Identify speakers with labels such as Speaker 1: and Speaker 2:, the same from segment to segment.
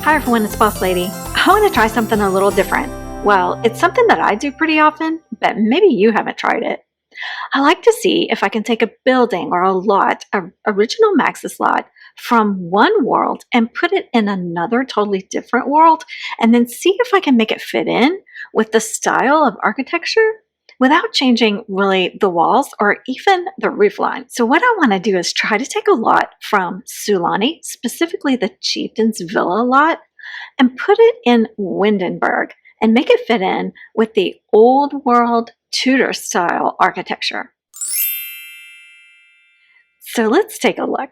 Speaker 1: Hi everyone, it's Boss Lady. I want to try something a little different. Well, it's something that I do pretty often, but maybe you haven't tried it. I like to see if I can take a building or a lot, a original Maxis lot, from one world and put it in another totally different world, and then see if I can make it fit in with the style of architecture without changing really the walls or even the roof line. So what I want to do is try to take a lot from Sulani, specifically the Chieftain's Villa lot, and put it in Windenburg and make it fit in with the old world Tudor style architecture. So let's take a look.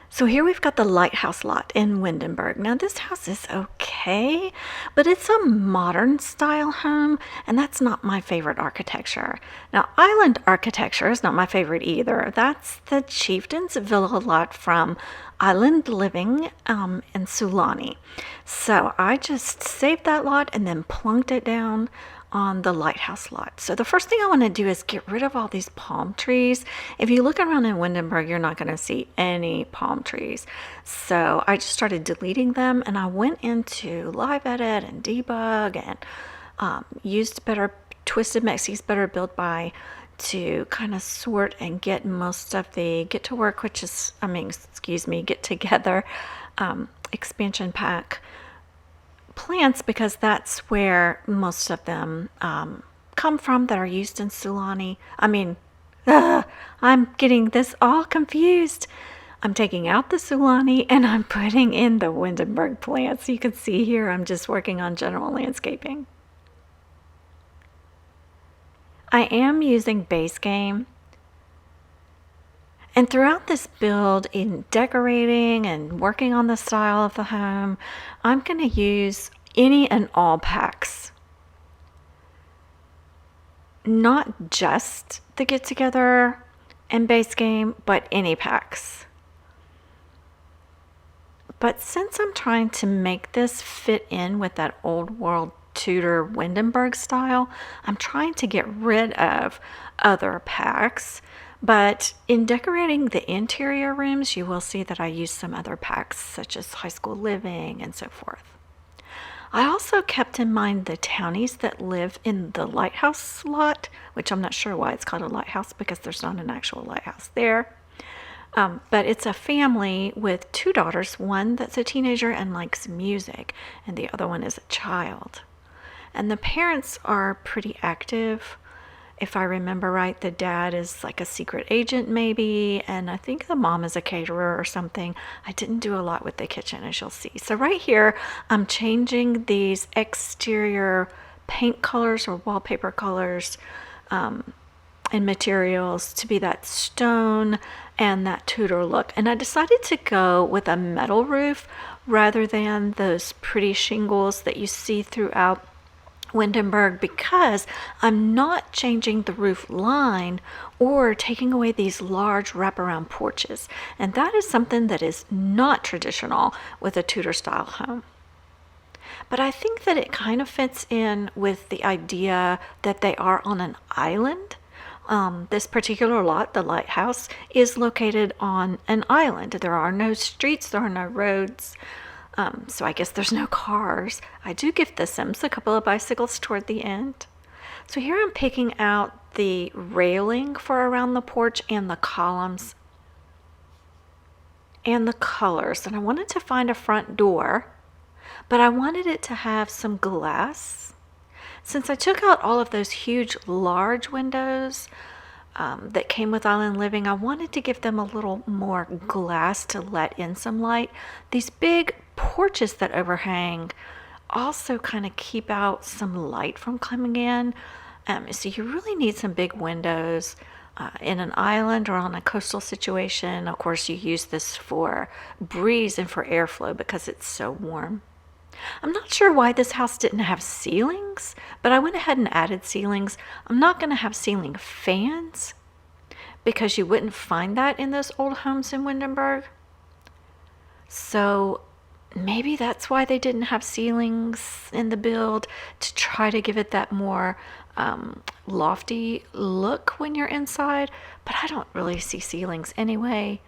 Speaker 1: So here we've got the Lighthouse Lot in Windenburg. Now this house is okay, but it's a modern style home, and that's not my favorite architecture. Now island architecture is not my favorite either. That's the Chieftain's Villa Lot from Island Living in Sulani. So I just saved that lot and then plunked it down on the Lighthouse Lot. So the first thing I want to do is get rid of all these palm trees. If you look around in Windenburg, you're not going to see any palm trees. So I just started deleting them, and I went into Live Edit and Debug and used Twisted Mexi's Better Build By to kind of sort and get most of the Get Together expansion pack plants, because that's where most of them come from that are used in Sulani. I'm getting this all confused. I'm taking out the Sulani and I'm putting in the Windenburg plants. You can see here I'm just working on general landscaping. I am using base game. And throughout this build, in decorating and working on the style of the home, I'm going to use any and all packs. Not just the Get Together and base game, but any packs. But since I'm trying to make this fit in with that old world Tudor Windenburg style, I'm trying to get rid of other packs. But in decorating the interior rooms, you will see that I use some other packs, such as High School Living and so forth. I also kept in mind the townies that live in the Lighthouse Lot, which I'm not sure why it's called a lighthouse, because there's not an actual lighthouse there. But it's a family with two daughters, one that's a teenager and likes music, and the other one is a child. And the parents are pretty active. If I remember right, the dad is like a secret agent maybe, and I think the mom is a caterer or something. I didn't do a lot with the kitchen, as you'll see. So right here, I'm changing these exterior paint colors or wallpaper colors and materials to be that stone and that Tudor look. And I decided to go with a metal roof rather than those pretty shingles that you see throughout Windenburg, because I'm not changing the roof line or taking away these large wraparound porches, and that is something that is not traditional with a Tudor style home. But I think that it kind of fits in with the idea that they are on an island. This particular lot, the Lighthouse, is located on an island. There are no streets, there are no roads. So I guess there's no cars. I do give the Sims a couple of bicycles toward the end. So here I'm picking out the railing for around the porch and the columns and the colors. And I wanted to find a front door, but I wanted it to have some glass. Since I took out all of those huge, large windows that came with Island Living, I wanted to give them a little more glass to let in some light. These big porches that overhang also kind of keep out some light from coming in. So you really need some big windows in an island or on a coastal situation. Of course, you use this for breeze and for airflow because it's so warm. I'm not sure why this house didn't have ceilings, but I went ahead and added ceilings. I'm not going to have ceiling fans because you wouldn't find that in those old homes in Windenburg. So maybe that's why they didn't have ceilings in the build, to try to give it that more lofty look when you're inside. But I don't really see ceilings anyway.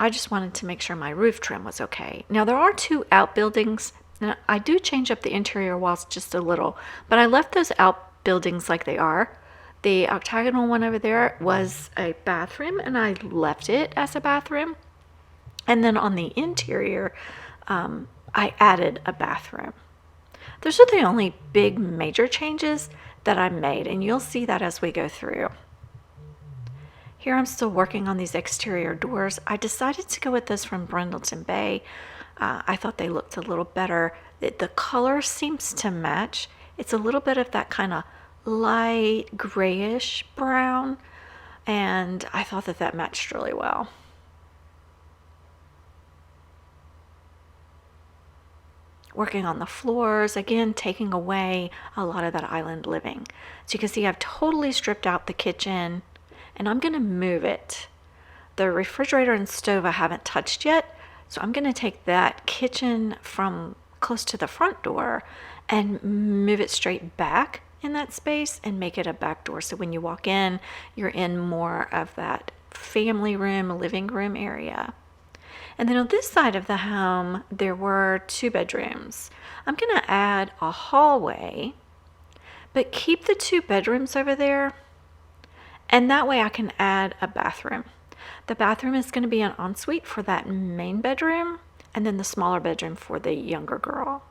Speaker 1: I just wanted to make sure my roof trim was okay. Now there are two outbuildings. Now, I do change up the interior walls just a little, but I left those outbuildings like they are. The octagonal one over there was a bathroom, and I left it as a bathroom. And then on the interior, I added a bathroom. Those are the only big major changes that I made, and you'll see that as we go through. Here I'm still working on these exterior doors. I decided to go with this from Brindleton Bay. I thought they looked a little better. The color seems to match. It's a little bit of that kind of light grayish brown, and I thought that that matched really well. Working on the floors, again, taking away a lot of that island living. So you can see I've totally stripped out the kitchen, and I'm going to move it. The refrigerator and stove I haven't touched yet, so I'm going to take that kitchen from close to the front door and move it straight back in that space and make it a back door. So when you walk in, you're in more of that family room, living room area. And then on this side of the home, there were 2 bedrooms. I'm going to add a hallway, but keep the 2 bedrooms over there. And that way I can add a bathroom. The bathroom is going to be an ensuite for that main bedroom, and then the smaller bedroom for the younger girl.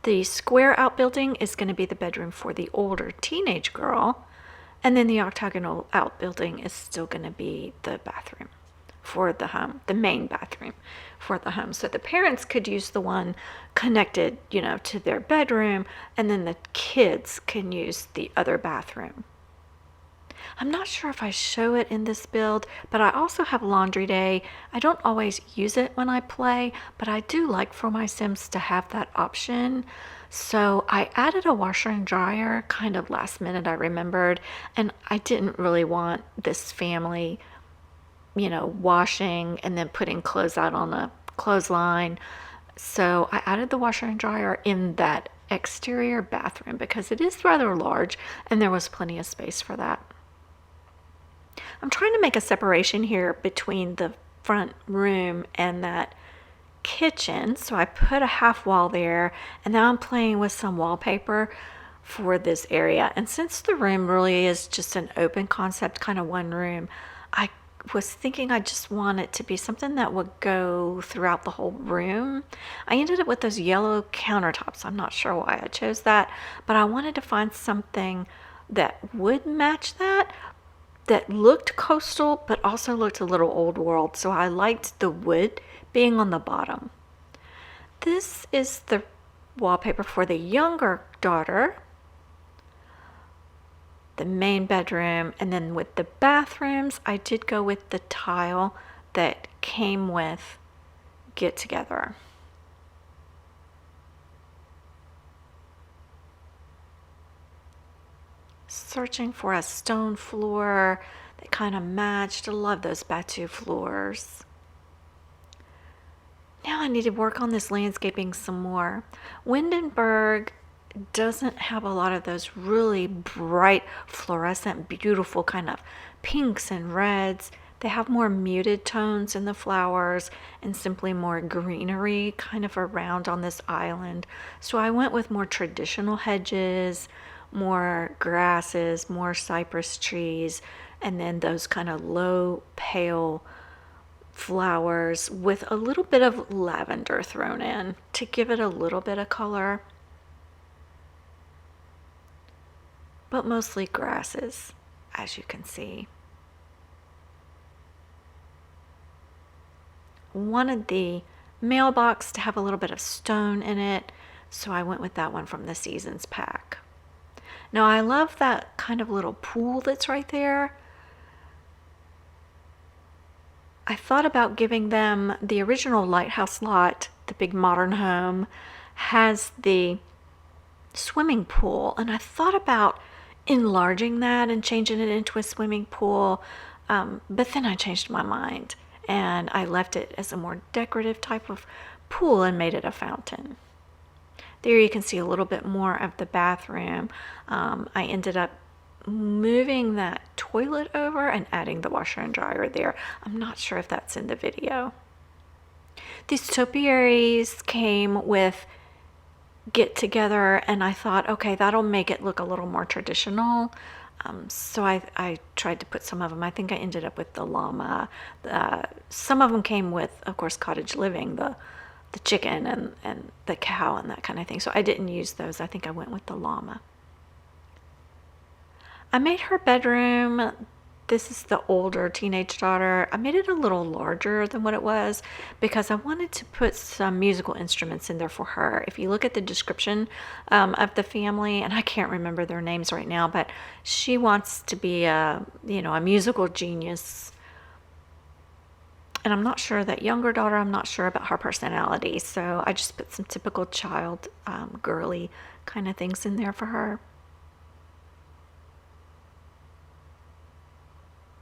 Speaker 1: The square outbuilding is going to be the bedroom for the older teenage girl, and then the octagonal outbuilding is still going to be the bathroom for the home, the main bathroom for the home. So the parents could use the one connected, to their bedroom, and then the kids can use the other bathroom. I'm not sure if I show it in this build, but I also have laundry day. I don't always use it when I play, but I do like for my Sims to have that option. So I added a washer and dryer kind of last minute, I remembered, and I didn't really want this family washing and then putting clothes out on a clothesline. So I added the washer and dryer in that exterior bathroom because it is rather large and there was plenty of space for that. I'm trying to make a separation here between the front room and that kitchen. So I put a half wall there, and now I'm playing with some wallpaper for this area. And since the room really is just an open concept, kind of one room, I was thinking I just want it to be something that would go throughout the whole room. I ended up with those yellow countertops. I'm not sure why I chose that, but I wanted to find something that would match that looked coastal but also looked a little old world. So I liked the wood being on the bottom. This is the wallpaper for the younger daughter, the main bedroom, and then with the bathrooms, I did go with the tile that came with Get Together. Searching for a stone floor that kind of matched. I love those batu floors. Now I need to work on this landscaping some more. Windenburg doesn't have a lot of those really bright, fluorescent, beautiful kind of pinks and reds. They have more muted tones in the flowers and simply more greenery kind of around on this island. So I went with more traditional hedges, more grasses, more cypress trees, and then those kind of low, pale flowers with a little bit of lavender thrown in to give it a little bit of color. But mostly grasses, as you can see. Wanted the mailbox to have a little bit of stone in it, so I went with that one from the Seasons pack. Now I love that kind of little pool that's right there. I thought about giving them the original Lighthouse Lot, the big modern home, has the swimming pool, and I thought about enlarging that and changing it into a swimming pool, but then I changed my mind and I left it as a more decorative type of pool and made it a fountain. There you can see a little bit more of the bathroom. I ended up moving that toilet over and adding the washer and dryer there. I'm not sure if that's in the video. These topiaries came with get together, and I thought, okay, that'll make it look a little more traditional. So I tried to put some of them. I think I ended up with the llama. Some of them came with, of course, cottage living, the chicken and the cow and that kind of thing. So I didn't use those. I think I went with the llama. I made her bedroom, this is the older teenage daughter, I made it a little larger than what it was because I wanted to put some musical instruments in there for her. If you look at the description of the family, and I can't remember their names right now, but she wants to be a musical genius. And I'm not sure, that younger daughter, I'm not sure about her personality. So I just put some typical child, girly kind of things in there for her.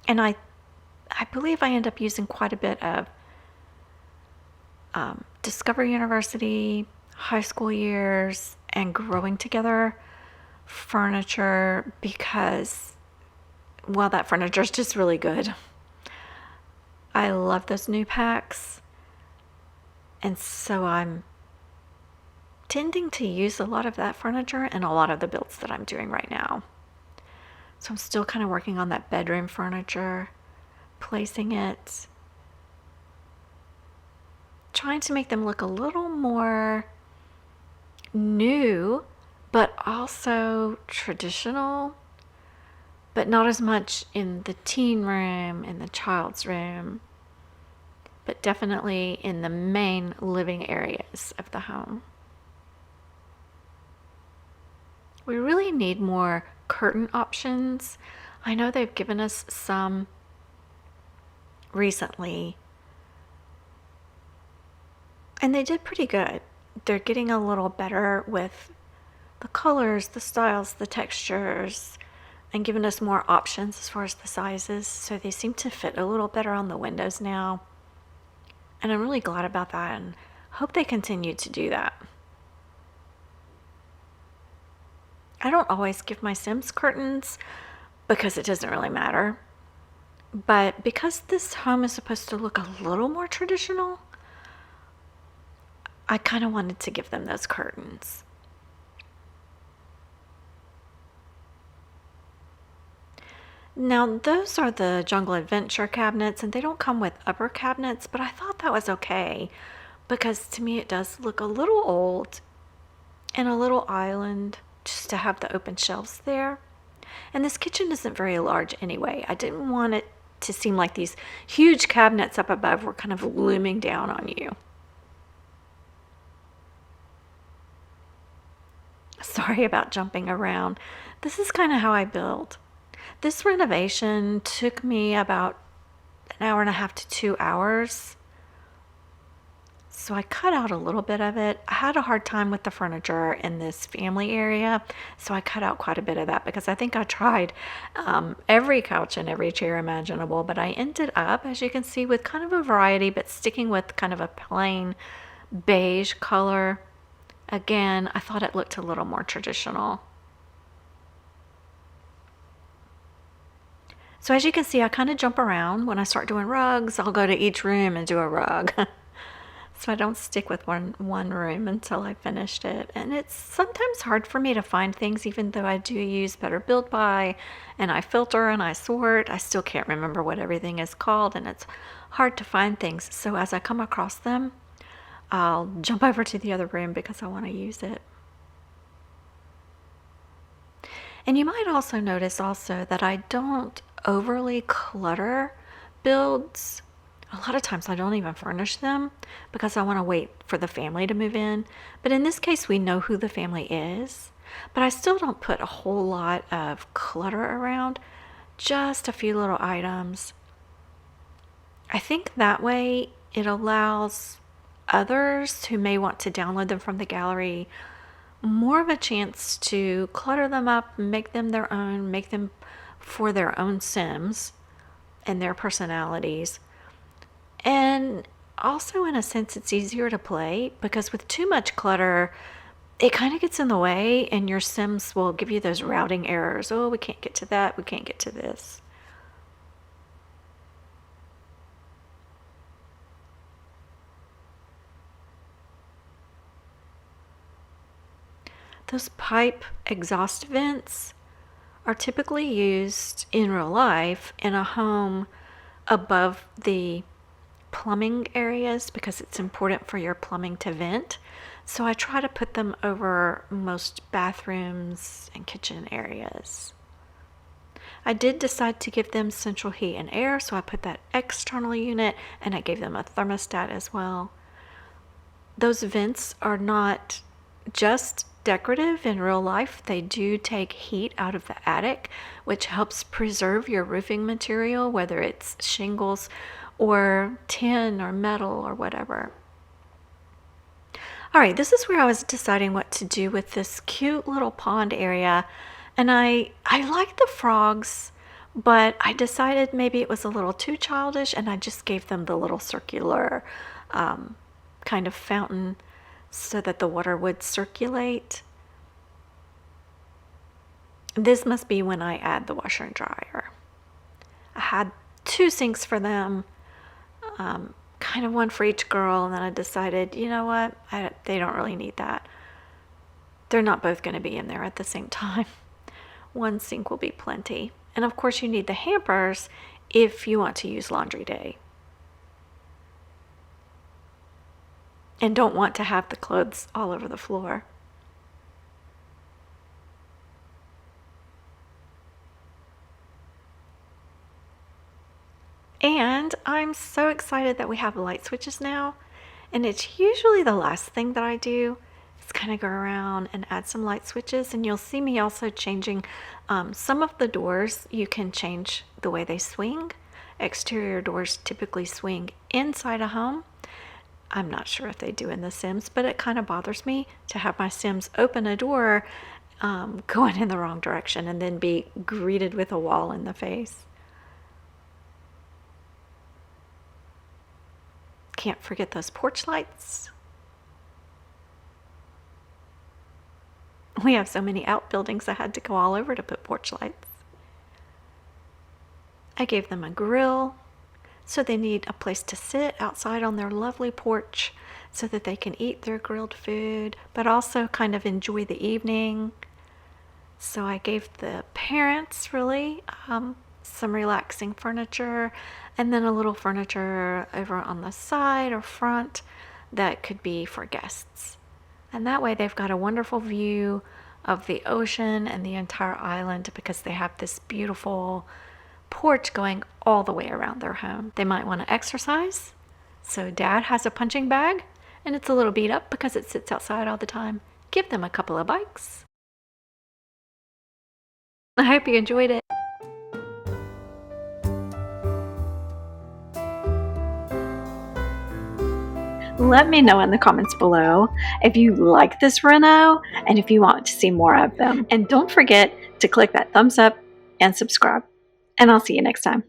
Speaker 1: And I believe I end up using quite a bit of Discover University, high school years, and Growing Together furniture because, well, that furniture is just really good. I love those new packs. And so I'm tending to use a lot of that furniture in a lot of the builds that I'm doing right now. So I'm still kind of working on that bedroom furniture, placing it, trying to make them look a little more new, but also traditional, but not as much in the teen room, in the child's room, but definitely in the main living areas of the home. We really need more curtain options. I know they've given us some recently, and they did pretty good. They're getting a little better with the colors, the styles, the textures, and giving us more options as far as the sizes. So they seem to fit a little better on the windows now. And I'm really glad about that and hope they continue to do that. I don't always give my Sims curtains because it doesn't really matter. But because this home is supposed to look a little more traditional, I kind of wanted to give them those curtains. Now, those are the Jungle Adventure cabinets, and they don't come with upper cabinets, but I thought that was okay because to me it does look a little old and a little island just to have the open shelves there. And this kitchen isn't very large anyway. I didn't want it to seem like these huge cabinets up above were kind of looming down on you. Sorry about jumping around. This is kind of how I build. This renovation took me about an hour and a half to 2 hours. So I cut out a little bit of it. I had a hard time with the furniture in this family area, so I cut out quite a bit of that because I think I tried every couch and every chair imaginable, but I ended up, as you can see, with kind of a variety, but sticking with kind of a plain beige color. Again, I thought it looked a little more traditional. So as you can see, I kind of jump around. When I start doing rugs, I'll go to each room and do a rug. So I don't stick with one room until I finished it. And it's sometimes hard for me to find things, even though I do use Better Build By and I filter and I sort. I still can't remember what everything is called, and it's hard to find things. So as I come across them, I'll jump over to the other room because I want to use it. And you might also notice also that I don't overly clutter builds. A lot of times I don't even furnish them because I want to wait for the family to move in. But in this case, we know who the family is. But I still don't put a whole lot of clutter around, just a few little items. I think that way it allows others who may want to download them from the gallery more of a chance to clutter them up, make them their own, make them for their own Sims and their personalities. And also, in a sense, it's easier to play because with too much clutter, it kind of gets in the way, and your Sims will give you those routing errors. Oh, we can't get to that, we can't get to this. Those pipe exhaust vents are typically used in real life in a home above the plumbing areas because it's important for your plumbing to vent. So I try to put them over most bathrooms and kitchen areas. I did decide to give them central heat and air, so I put that external unit and I gave them a thermostat as well. Those vents are not just decorative in real life. They do take heat out of the attic, which helps preserve your roofing material, whether it's shingles or tin or metal or whatever. All right, this is where I was deciding what to do with this cute little pond area. And I like the frogs, but I decided maybe it was a little too childish, and I just gave them the little circular kind of fountain so that the water would circulate. This must be when I add the washer and dryer. I had 2 sinks for them, kind of one for each girl, and then I decided, you know what, they don't really need that. They're not both going to be in there at the same time. One sink will be plenty. And of course you need the hampers if you want to use laundry day and don't want to have the clothes all over the floor. And I'm so excited that we have light switches now. And it's usually the last thing that I do is kind of go around and add some light switches. And you'll see me also changing some of the doors. You can change the way they swing. Exterior doors typically swing inside a home. I'm not sure if they do in The Sims, but it kind of bothers me to have my Sims open a door going in the wrong direction and then be greeted with a wall in the face. Can't forget those porch lights. We have so many outbuildings I had to go all over to put porch lights. I gave them a grill, so they need a place to sit outside on their lovely porch so that they can eat their grilled food, but also kind of enjoy the evening. So I gave the parents really some relaxing furniture, and then a little furniture over on the side or front that could be for guests. And that way they've got a wonderful view of the ocean and the entire island because they have this beautiful porch going all the way around their home. They might want to exercise, so Dad has a punching bag and it's a little beat up because it sits outside all the time. Give them a couple of bikes. I hope you enjoyed it. Let me know in the comments below if you like this reno and if you want to see more of them. And don't forget to click that thumbs up and subscribe. And I'll see you next time.